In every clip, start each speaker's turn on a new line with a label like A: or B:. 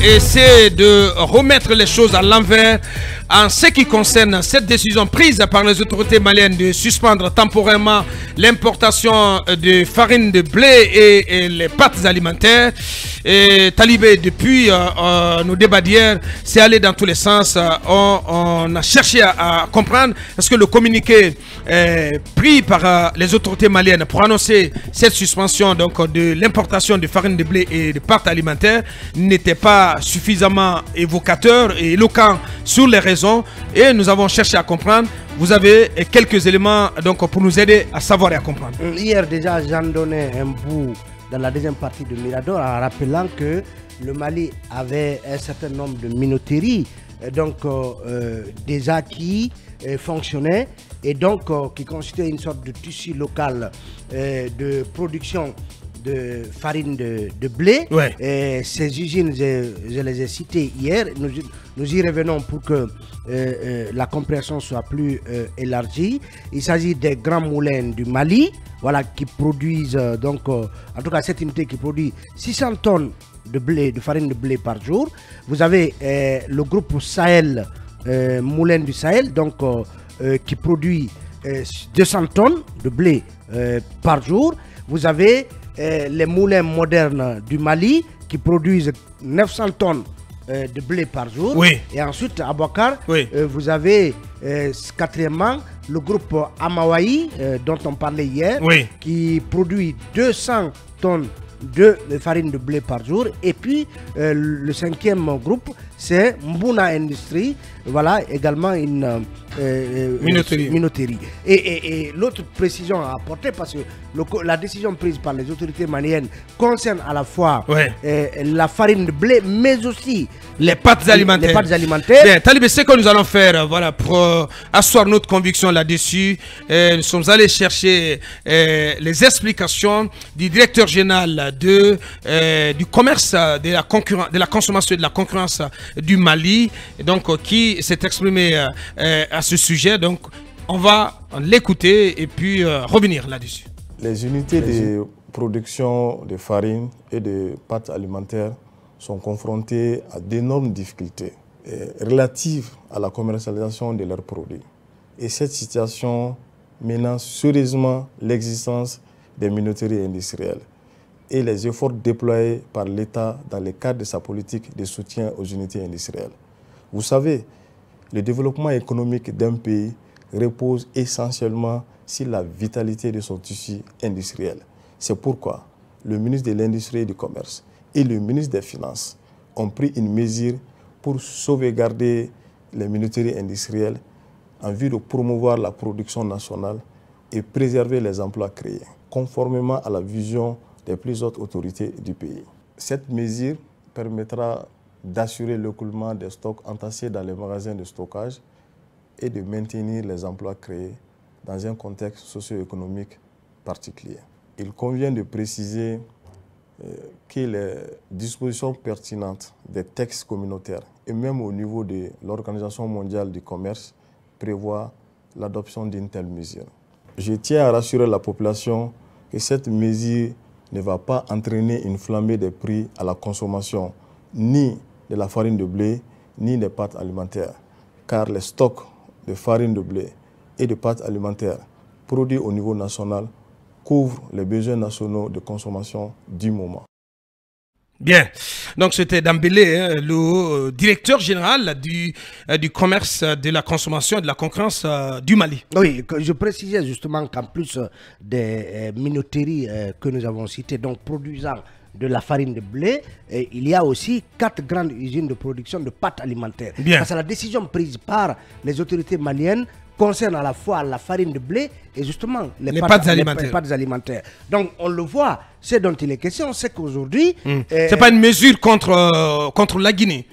A: essaie de remettre les choses à l'envers en ce qui concerne cette décision prise par les autorités maliennes de suspendre temporairement l'importation de farine de blé et les pâtes alimentaires. Et Talibé, depuis nos débats d'hier, c'est allé dans tous les sens. On a cherché à comprendre est-ce que le communiqué pris par les autorités maliennes pour annoncer cette suspension donc, de l'importation de farine de blé et de pâtes alimentaires n'était pas suffisamment évocateur et éloquent sur les raisons, et nous avons cherché à comprendre. Vous avez quelques éléments donc, pour nous aider à savoir et à comprendre.
B: Hier déjà, j'en donnais un bout dans la deuxième partie de Mirador en rappelant que le Mali avait un certain nombre de minoteries donc, déjà qui fonctionnaient et donc qui constituaient une sorte de tissu local de production de farine de blé.
A: Ouais.
B: Et ces usines, je les ai citées hier. Nous y revenons pour que la compréhension soit plus élargie. Il s'agit des grands moulins du Mali, voilà, qui produisent donc, en tout cas cette unité qui produit 600 tonnes de blé, de farine de blé par jour. Vous avez le groupe Sahel, Moulin du Sahel, donc qui produit 200 tonnes de blé par jour. Vous avez les moulins modernes du Mali qui produisent 900 tonnes de blé par jour.
A: Oui.
B: Et ensuite, à Bouakar,
A: oui.
B: Vous avez quatrièmement le groupe Amawaï dont on parlait hier,
A: oui.
B: qui produit 200 tonnes de farine de blé par jour. Et puis le cinquième groupe, c'est Mbouna Industrie, voilà, également une minoterie. Et l'autre précision à apporter, parce que la décision prise par les autorités maliennes concerne à la fois la farine de blé, mais aussi
A: les pâtes alimentaires.
B: Les pâtes alimentaires.
A: Bien, Talibé, c'est ce que nous allons faire voilà, pour asseoir notre conviction là-dessus. Nous sommes allés chercher les explications du directeur général du commerce, de la consommation et de la concurrence du Mali, donc qui s'est exprimé à ce sujet. Donc on va l'écouter et puis revenir là-dessus.
C: Les unités de production de farine et de pâtes alimentaires sont confrontées à d'énormes difficultés relatives à la commercialisation de leurs produits. Et cette situation menace sérieusement l'existence des minoteries industrielles et les efforts déployés par l'État dans le cadre de sa politique de soutien aux unités industrielles. Vous savez, le développement économique d'un pays repose essentiellement sur la vitalité de son tissu industriel. C'est pourquoi le ministre de l'Industrie et du Commerce et le ministre des Finances ont pris une mesure pour sauvegarder les minoteries industrielles en vue de promouvoir la production nationale et préserver les emplois créés, conformément à la vision des plus hautes autorités du pays. Cette mesure permettra d'assurer l'écoulement des stocks entassés dans les magasins de stockage et de maintenir les emplois créés dans un contexte socio-économique particulier. Il convient de préciser que les dispositions pertinentes des textes communautaires et même au niveau de l'Organisation mondiale du commerce prévoient l'adoption d'une telle mesure. Je tiens à rassurer la population que cette mesure ne va pas entraîner une flambée des prix à la consommation, ni de la farine de blé, ni des pâtes alimentaires, car les stocks de farine de blé et de pâtes alimentaires produits au niveau national couvrent les besoins nationaux de consommation du moment.
A: Bien, donc c'était Dambélé, le directeur général du commerce, de la consommation et de la concurrence du Mali.
B: Oui, je précisais justement qu'en plus des minoteries que nous avons citées, donc produisant de la farine de blé, il y a aussi 4 grandes usines de production de pâtes alimentaires.
A: Bien.
B: Parce que la décision prise par les autorités maliennes concerne à la fois la farine de blé et justement les pâtes alimentaires. Donc on le voit, c'est dont il est question, c'est qu'aujourd'hui...
A: c'est pas une mesure contre la Guinée.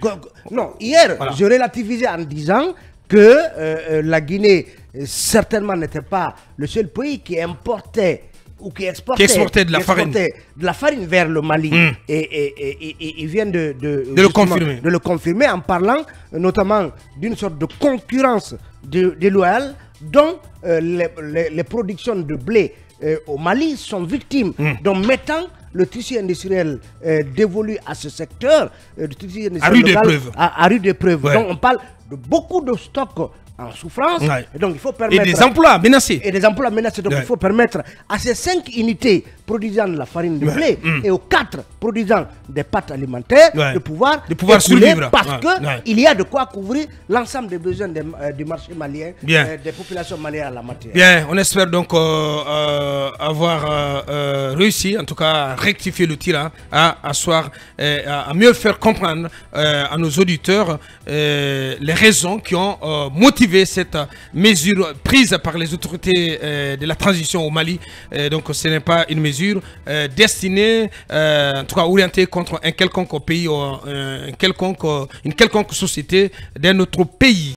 B: Non, hier, voilà, je relativisais en disant que la Guinée certainement n'était pas le seul pays qui importait ou qui exportait
A: de la farine
B: vers le Mali. Et il vient de
A: le
B: confirmer en parlant notamment d'une sorte de concurrence déloyale dont les productions de blé au Mali sont victimes, donc mettant le tissu industriel dévolu à ce secteur, le tissu industriel
A: à rude épreuve.
B: À rude épreuve.
A: Ouais.
B: Donc on parle de beaucoup de stocks en souffrance.
A: Ouais.
B: Et donc il faut permettre...
A: Et des emplois menacés.
B: Et des emplois menacés. Donc
A: Ouais.
B: il faut permettre à ces 5 unités produisant de la farine de blé et aux 4 produisant des pâtes alimentaires
A: Ouais.
B: de pouvoir
A: survivre.
B: parce
A: Ouais.
B: que
A: Ouais.
B: il y a de quoi couvrir l'ensemble des besoins du marché malien,
A: Bien.
B: des populations maliennes à la matière.
A: Bien, on espère donc avoir réussi, en tout cas, à rectifier le tir, à asseoir, à mieux faire comprendre à nos auditeurs les raisons qui ont motivé cette mesure prise par les autorités de la transition au Mali. Donc, ce n'est pas une mesure destinée, en tout cas orientée contre un quelconque pays ou une quelconque société d'un autre pays.